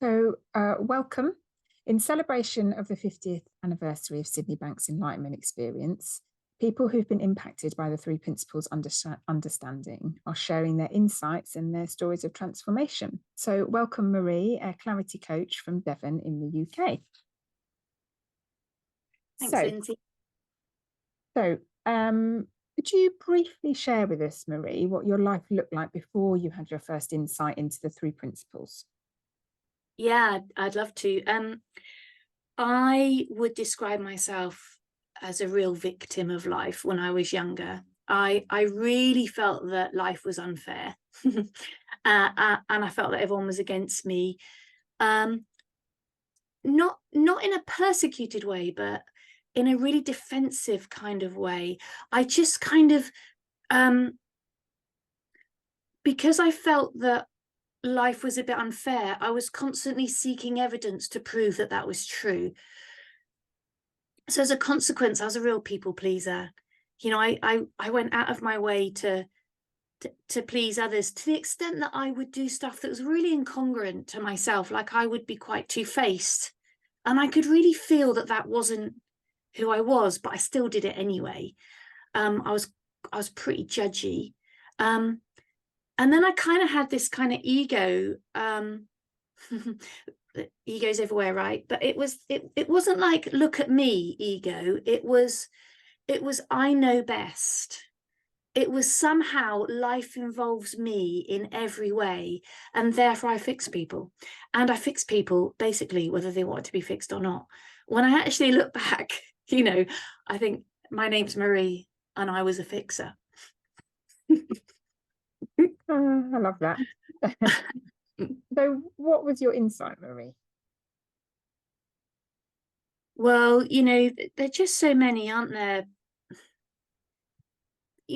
Welcome. In celebration of the 50th anniversary of Sydney Bank's Enlightenment experience, people who've been impacted by the three principles understanding are sharing their insights and their stories of transformation. So welcome, Marie, a clarity coach from Devon in the UK. Thanks, Lindsay. Could you briefly share with us, Marie, what your life looked like before you had your first insight into the three principles? Yeah, I'd love to. I would describe myself as a real victim of life when I was younger. I really felt that life was unfair, and I felt that everyone was against me. Not in a persecuted way, but in a really defensive kind of way. I just kind of, because I felt that life was a bit unfair, I was constantly seeking evidence to prove that that was true. So as a consequence, I was a real people pleaser. You know, I went out of my way to please others, to the extent that I would do stuff that was really incongruent to myself. Like I would be quite two-faced, and I could really feel that that wasn't who I was, but I still did it anyway. I was pretty judgy. And then I kind of had this kind of ego. Ego's everywhere, right? But it wasn't like look at me ego. It was I know best. It was somehow life involves me in every way, and therefore I fix people. And I fix people basically whether they want to be fixed or not. When I actually look back, I think my name's Marie and I was a fixer. I love that. So what was your insight, Marie? Well, there are just so many, aren't there?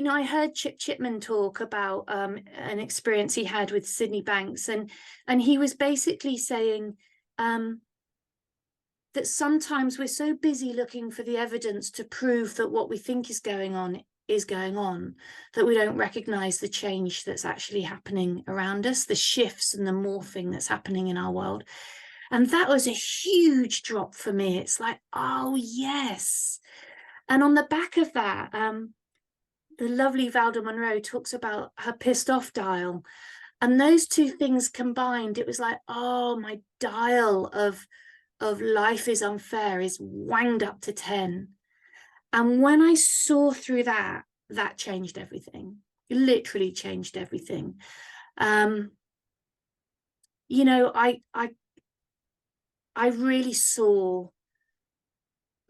I heard Chip Chipman talk about an experience he had with Sydney Banks, and he was basically saying that sometimes we're so busy looking for the evidence to prove that what we think is going on that we don't recognize the change that's actually happening around us, the shifts and the morphing that's happening in our world. And that was a huge drop for me. It's like, oh yes. And on the back of that, the lovely Valda Monroe talks about her pissed off dial, and those two things combined, it was like, oh, my dial of life is unfair is wanged up to 10. And when I saw through that changed everything. It literally changed everything. I really saw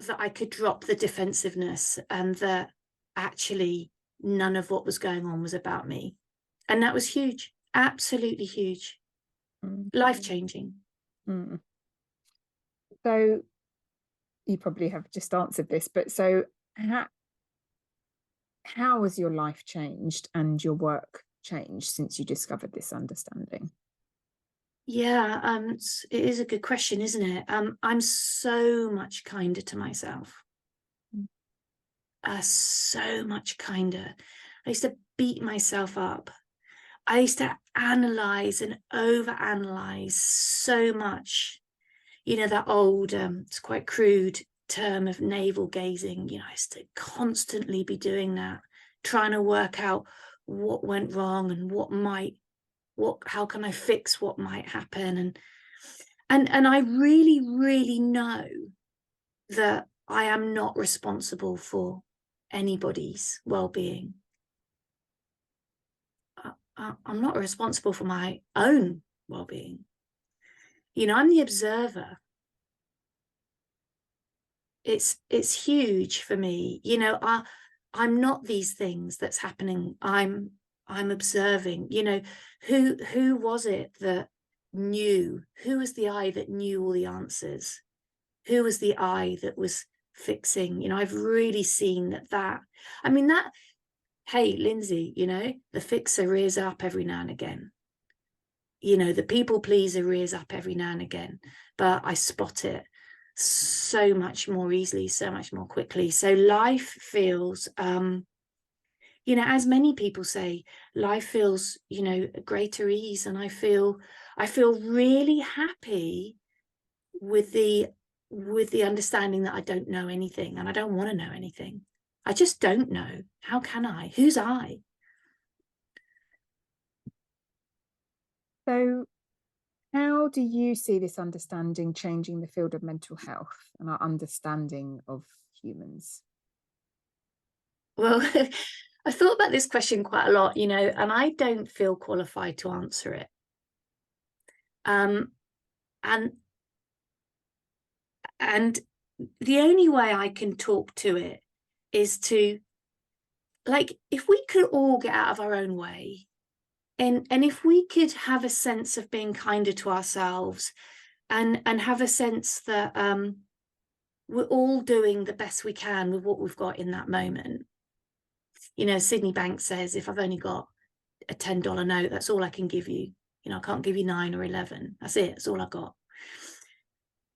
that I could drop the defensiveness, and that actually none of what was going on was about me. And that was huge, absolutely huge, life-changing. So you probably have just answered this, but so how has your life changed and your work changed since you discovered this understanding? Yeah, it is a good question, isn't it? I'm so much kinder to myself. So much kinder. I used to beat myself up. I used to analyze and overanalyze so much. That old, it's quite crude term of navel gazing. I used to constantly be doing that, trying to work out what went wrong and how can I fix what might happen. And I really, really know that I am not responsible for anybody's well-being. I'm not responsible for my own well-being. I'm the observer. It's huge for me. I'm not these things that's happening. I'm observing. Who was it that knew? Who was the I that knew all the answers? Who was the I that was fixing? I've really seen that. I mean, hey, Lindsay, the fixer rears up every now and again. The people pleaser rears up every now and again, but I spot it so much more easily, so much more quickly. So life feels you know, as many people say, life feels, you know, a greater ease, and I feel really happy with the understanding that I don't know anything, and I don't want to know anything. I just don't know. How can I? Who's I? So, how do you see this understanding changing the field of mental health and our understanding of humans? Well, I thought about this question quite a lot, you know, and I don't feel qualified to answer it. Um, and and the only way I can talk to it is to, like, if we could all get out of our own way, and if we could have a sense of being kinder to ourselves, and have a sense that we're all doing the best we can with what we've got in that moment. You know, Sydney Banks says, if I've only got a $10 note, that's all I can give you. You know, I can't give you 9 or 11. That's it. That's all I got.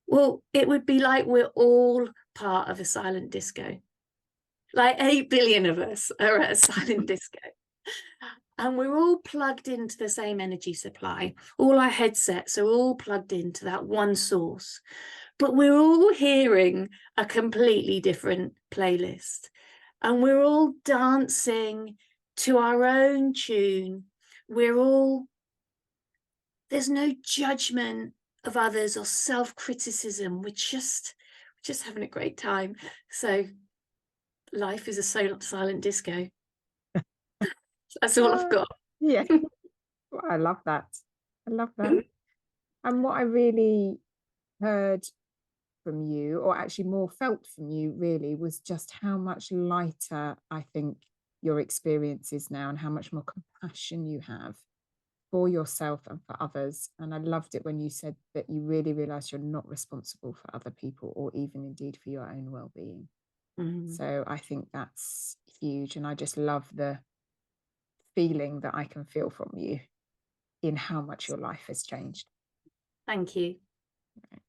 Well, it would be like we're all part of a silent disco. Like 8 billion of us are at a silent disco. And we're all plugged into the same energy supply. All our headsets are all plugged into that one source. But we're all hearing a completely different playlist. And we're all dancing to our own tune. There's no judgment of others or self-criticism. We're just having a great time. So life is a silent disco. That's all I've Oh, got. yeah, well, I love that. I love that. And what I really heard from you, or actually more felt from you, really, was just how much lighter I think your experience is now and how much more compassion you have for yourself and for others. And I loved it when you said that you really realize you're not responsible for other people or even indeed for your own well-being. Mm, So I think that's huge. And I just love the feeling that I can feel from you in how much your life has changed. thank you.